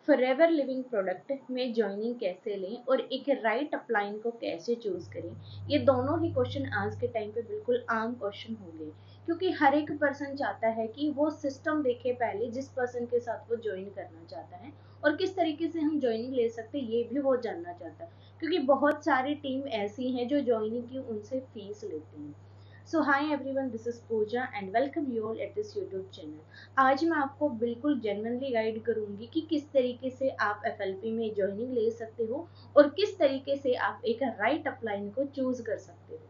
Forever living product में joining कैसे लें और एक राइट अपलाइन को कैसे चूज करें, ये दोनों ही क्वेश्चन आज के टाइम पे बिल्कुल आम क्वेश्चन हो गए, क्योंकि हर एक पर्सन चाहता है कि वो सिस्टम देखे पहले जिस पर्सन के साथ वो ज्वाइन करना चाहता है, और किस तरीके से हम ज्वाइनिंग ले सकते हैं ये भी वो जानना चाहता है, क्योंकि बहुत सारी टीम ऐसी हैं जो ज्वाइनिंग की उनसे फीस लेती हैं। So hi everyone, this is Pooja and welcome you all at this YouTube channel. आज मैं आपको बिल्कुल जेन्युइनली गाइड करूंगी कि किस तरीके से आप एफएलपी में ज्वाइनिंग ले सकते हो और किस तरीके से आप एक राइट अपलाइन को चूज कर सकते हो।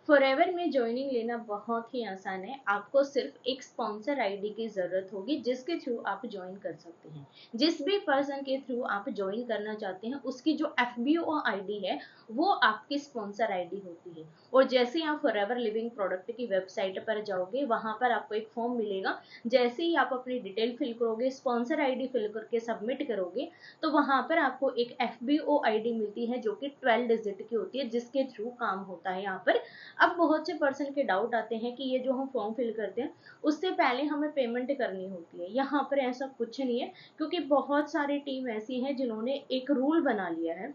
फॉरएवर में ज्वाइनिंग लेना बहुत ही आसान है। आपको सिर्फ एक स्पॉन्सर आईडी की जरूरत होगी जिसके थ्रू आप ज्वाइन कर सकते हैं। जिस भी पर्सन के थ्रू आप ज्वाइन करना चाहते हैं उसकी जो एफबीओ आईडी है वो आपकी स्पॉन्सर आईडी होती है। और जैसे ही आप फॉरएवर लिविंग प्रोडक्ट की वेबसाइट पर जाओगे वहां पर आपको एक फॉर्म मिलेगा। जैसे ही आप अपनी डिटेल फिल करोगे, स्पॉन्सर आईडी फिल करके सबमिट करोगे, तो वहां पर आपको एक एफबीओ आईडी मिलती है जो कि 12 डिजिट की होती है, जिसके थ्रू काम होता है यहाँ पर। अब बहुत से पर्सन के डाउट आते हैं कि ये जो हम फॉर्म फिल करते हैं उससे पहले हमें पेमेंट करनी होती है। यहाँ पर ऐसा कुछ नहीं है, क्योंकि बहुत सारी टीम ऐसी है जिन्होंने एक रूल बना लिया है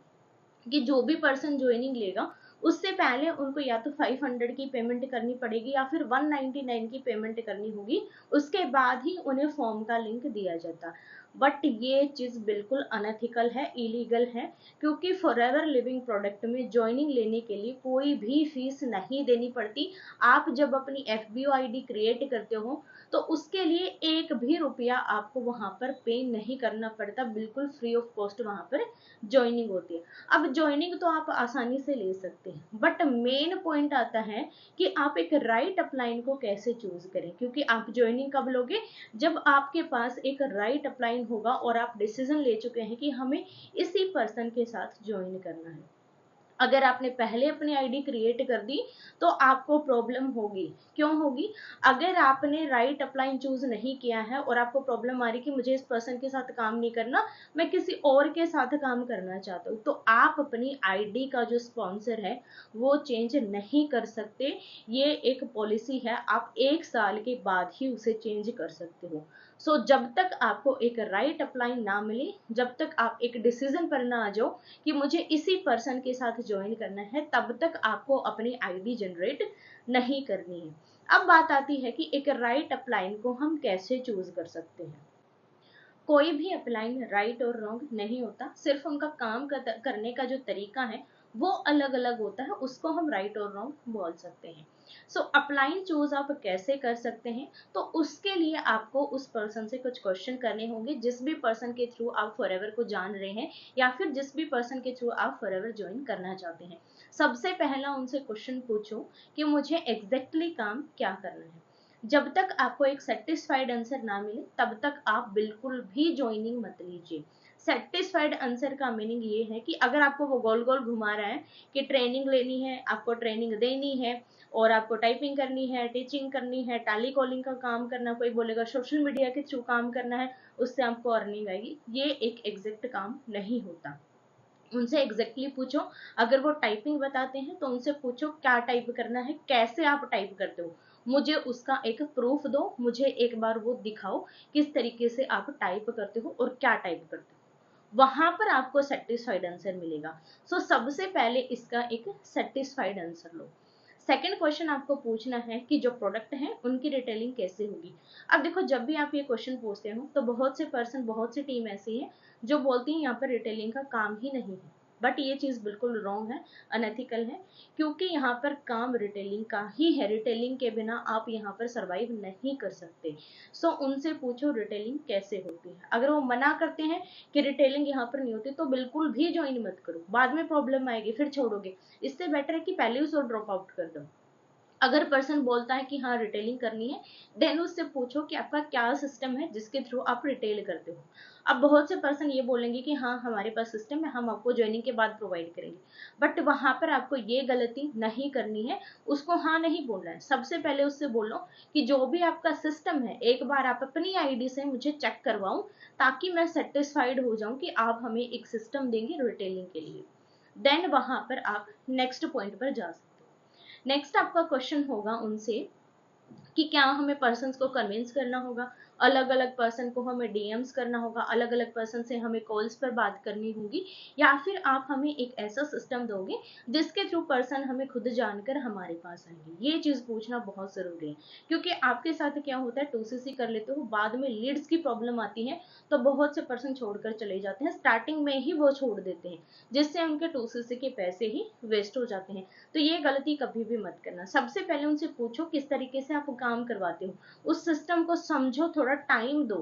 कि जो भी पर्सन ज्वाइनिंग लेगा उससे पहले उनको या तो 500 की पेमेंट करनी पड़ेगी या फिर 199 की पेमेंट करनी होगी, उसके बाद ही उन्हें फॉर्म का लिंक दिया जाता। बट ये चीज बिल्कुल अनएथिकल है, इलीगल है, क्योंकि फॉरएवर लिविंग प्रोडक्ट में ज्वाइनिंग लेने के लिए कोई भी फीस नहीं देनी पड़ती। आप जब अपनी एफबीओ आईडी क्रिएट करते हो तो उसके लिए एक भी रुपया आपको वहां पर पे नहीं करना पड़ता, बिल्कुल फ्री ऑफ कॉस्ट वहां पर ज्वाइनिंग होती है। अब ज्वाइनिंग तो आप आसानी से ले सकते हैं, बट मेन पॉइंट आता है कि आप एक राइट अपलाइन को कैसे चूज करें, क्योंकि आप ज्वाइनिंग कब लोगे, जब आपके पास एक राइट अपलाइन होगा और आप डिसीजन ले चुके हैं कि हमें इसी पर्सन के साथ ज्वाइन करना है। अगर आपने पहले अपनी आईडी क्रिएट कर दी तो आपको प्रॉब्लम होगी। क्यों होगी? अगर आपने राइट अपलाइन चूज नहीं किया है और आपको प्रॉब्लम आ रही कि मुझे इस पर्सन के साथ काम नहीं करना, मैं किसी और के साथ काम करना चाहता हूँ, तो आप अपनी आईडी का जो स्पॉन्सर है वो चेंज नहीं कर सकते। ये एक पॉलिसी है, आप 1 साल के बाद ही उसे चेंज कर सकते हो। सो जब तक आपको एक राइट अपलाइन ना मिले, जब तक आप एक डिसीजन पर ना आ जाओ कि मुझे इसी पर्सन के साथ ज्वाइन करना है, तब तक आपको अपनी आईडी जनरेट नहीं करनी है। अब बात आती है कि एक राइट अपलाइन को हम कैसे चूज कर सकते हैं। कोई भी अपलाइन राइट और रॉन्ग नहीं होता, सिर्फ उनका काम करने का जो तरीका है वो अलग अलग होता है, उसको हम राइट और रॉन्ग बोल सकते हैं। सो अपलाइन चूज आप कैसे कर सकते हैं, तो उसके लिए आपको उस पर्सन से कुछ क्वेश्चन करने होंगे, जिस भी पर्सन के थ्रू आप फॉरएवर को जान रहे हैं या फिर जिस भी पर्सन के थ्रू आप फॉरएवर ज्वाइन करना चाहते हैं। सबसे पहला उनसे क्वेश्चन पूछो कि मुझे एग्जैक्टली काम क्या करना है। जब तक आपको एक सेटिस्फाइड आंसर ना मिले तब तक आप बिल्कुल भी ज्वाइनिंग मत लीजिए। सेटिस्फाइड आंसर का मीनिंग ये है कि अगर आपको वो गोल गोल घुमा रहा है कि ट्रेनिंग लेनी है, आपको ट्रेनिंग देनी है और आपको टाइपिंग करनी है, टीचिंग करनी है, टैली कॉलिंग का काम करना, कोई बोलेगा सोशल मीडिया के थ्रू काम करना है, उससे आपको अर्निंग आएगी, ये एक एग्जैक्ट काम नहीं होता। उनसे एग्जैक्टली पूछो। अगर वो टाइपिंग बताते हैं तो उनसे पूछो क्या टाइप करना है, कैसे आप टाइप करते हो, मुझे उसका एक प्रूफ दो, मुझे एक बार वो दिखाओ किस तरीके से आप टाइप करते हो और क्या टाइप करते हो। वहां पर आपको सेटिस्फाइड आंसर मिलेगा। सो सबसे पहले इसका एक सेटिस्फाइड आंसर लो। सेकेंड क्वेश्चन आपको पूछना है कि जो प्रोडक्ट है उनकी रिटेलिंग कैसे होगी। अब देखो, जब भी आप ये क्वेश्चन पूछते हो तो बहुत से पर्सन, बहुत सी टीम ऐसी है जो बोलती है यहाँ पर रिटेलिंग का काम ही नहीं है, बट ये चीज बिल्कुल रॉन्ग है, अनएथिकल है, क्योंकि यहाँ पर काम रिटेलिंग का ही है। रिटेलिंग के बिना आप यहाँ पर सरवाइव नहीं कर सकते। सो उनसे पूछो रिटेलिंग कैसे होती है। अगर वो मना करते हैं कि रिटेलिंग यहाँ पर नहीं होती तो बिल्कुल भी ज्वाइन मत करो, बाद में प्रॉब्लम आएगी, फिर छोड़ोगे। इससे बेटर है कि पहले उसे ड्रॉप आउट कर दो। अगर पर्सन बोलता है कि हाँ रिटेलिंग करनी है, देन उससे पूछो कि आपका क्या सिस्टम है जिसके थ्रू आप रिटेल करते हो। अब बहुत से पर्सन ये बोलेंगे कि हाँ हमारे पास सिस्टम है, हम आपको ज्वाइनिंग के बाद प्रोवाइड करेंगे, बट वहां पर आपको ये गलती नहीं करनी है। उसको हाँ नहीं बोलना है। सबसे पहले उससे बोलो कि जो भी आपका सिस्टम है एक बार आप अपनी आईडी से मुझे चेक करवाऊं, ताकि मैं सेटिस्फाइड हो जाऊं कि आप हमें एक सिस्टम देंगे रिटेलिंग के लिए। देन वहां पर आप नेक्स्ट पॉइंट पर जा सकते हो। नेक्स्ट आपका क्वेश्चन होगा उनसे कि क्या हमें पर्सन्स को कन्विंस करना होगा। अलग अलग पर्सन को हमें डीएम्स करना होगा, अलग अलग पर्सन से हमें कॉल्स पर बात करनी होगी, या फिर आप हमें एक ऐसा सिस्टम दोगे जिसके थ्रू पर्सन हमें खुद जानकर हमारे पास आएंगे। ये चीज पूछना बहुत जरूरी है, क्योंकि आपके साथ क्या होता है, 2cc कर लेते हो, बाद में लीड्स की प्रॉब्लम आती है तो बहुत से पर्सन छोड़कर चले जाते हैं, स्टार्टिंग में ही वो छोड़ देते हैं, जिससे उनके 2cc के पैसे ही वेस्ट हो जाते हैं। तो ये गलती कभी भी मत करना। सबसे पहले उनसे पूछो किस तरीके से आप काम करवाते हो, उस सिस्टम को समझो, थोड़ा टाइम दो,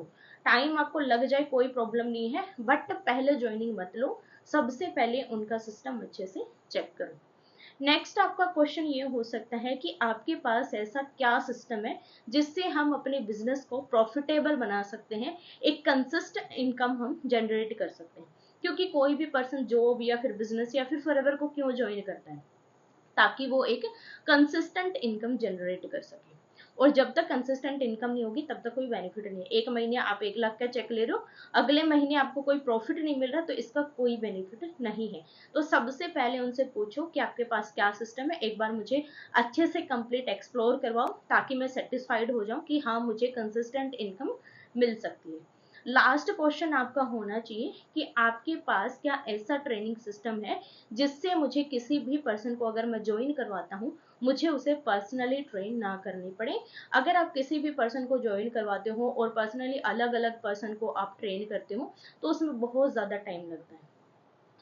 टाइम आपको लग जाए कोई प्रॉब्लम नहीं है, बट पहले ज्वाइनिंग मत लो, सबसे पहले उनका सिस्टम अच्छे से चेक करो। नेक्स्ट आपका क्वेश्चन ये हो सकता है कि आपके पास ऐसा क्या सिस्टम है जिससे हम अपने बिजनेस को प्रॉफिटेबल बना सकते हैं, एक कंसिस्टेंट इनकम हम जनरेट कर सकते हैं। क्योंकि कोई भी पर्सन जॉब या फिर बिजनेस या फिर फॉरएवर को क्यों ज्वाइन करता है, ताकि वो एक कंसिस्टेंट इनकम जनरेट कर सके। और जब तक कंसिस्टेंट इनकम नहीं होगी तब तक कोई बेनिफिट नहीं है। एक महीने आप 1 लाख का चेक ले रहे हो, अगले महीने आपको कोई प्रॉफिट नहीं मिल रहा, तो इसका कोई बेनिफिट नहीं है। तो सबसे पहले उनसे पूछो कि आपके पास क्या सिस्टम है, एक बार मुझे अच्छे से कंप्लीट एक्सप्लोर करवाओ, ताकि मैं सेटिस्फाइड हो जाऊं कि हाँ मुझे कंसिस्टेंट इनकम मिल सकती है। लास्ट क्वेश्चन आपका होना चाहिए कि आपके पास क्या ऐसा ट्रेनिंग सिस्टम है जिससे मुझे किसी भी पर्सन को अगर मैं ज्वाइन करवाता हूँ, मुझे उसे पर्सनली ट्रेन ना करनी पड़े। अगर आप किसी भी पर्सन को ज्वाइन करवाते हो और पर्सनली अलग अलग पर्सन को आप ट्रेन करते हो तो उसमें बहुत ज्यादा टाइम लगता है।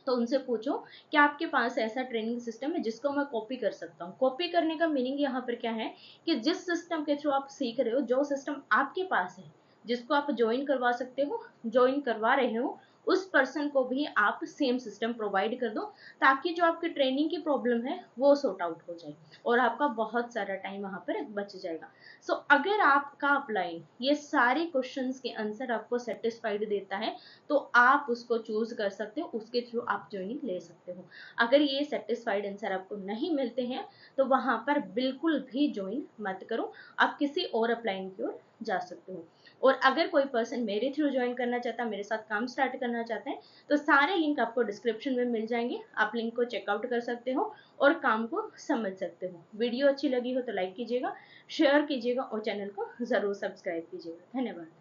तो उनसे पूछो कि आपके पास ऐसा ट्रेनिंग सिस्टम है जिसको मैं कॉपी कर सकता हूँ। कॉपी करने का मीनिंग यहाँ पर क्या है कि जिस सिस्टम के थ्रू आप सीख रहे हो, जो सिस्टम आपके पास है, जिसको आप ज्वाइन करवा सकते हो, ज्वाइन करवा रहे हो, उस पर्सन को भी आप सेम सिस्टम प्रोवाइड कर दो, ताकि जो आपकी ट्रेनिंग की प्रॉब्लम है वो सॉर्ट आउट हो जाए और आपका बहुत सारा टाइम वहां पर बच जाएगा। सो अगर आपका अपलाइन ये सारे क्वेश्चंस के आंसर आपको सेटिस्फाइड देता है तो आप उसको चूज कर सकते हो, उसके थ्रू आप ज्वाइनिंग ले सकते हो। अगर ये सेटिस्फाइड आंसर आपको नहीं मिलते हैं तो वहां पर बिल्कुल भी ज्वाइन मत करो, आप किसी और अपलाइन की ओर जा सकते हो। और अगर कोई पर्सन मेरे थ्रू ज्वाइन करना चाहता है, मेरे साथ काम स्टार्ट करना चाहते हैं, तो सारे लिंक आपको डिस्क्रिप्शन में मिल जाएंगे, आप लिंक को चेकआउट कर सकते हो और काम को समझ सकते हो। वीडियो अच्छी लगी हो तो लाइक कीजिएगा, शेयर कीजिएगा और चैनल को जरूर सब्सक्राइब कीजिएगा। धन्यवाद।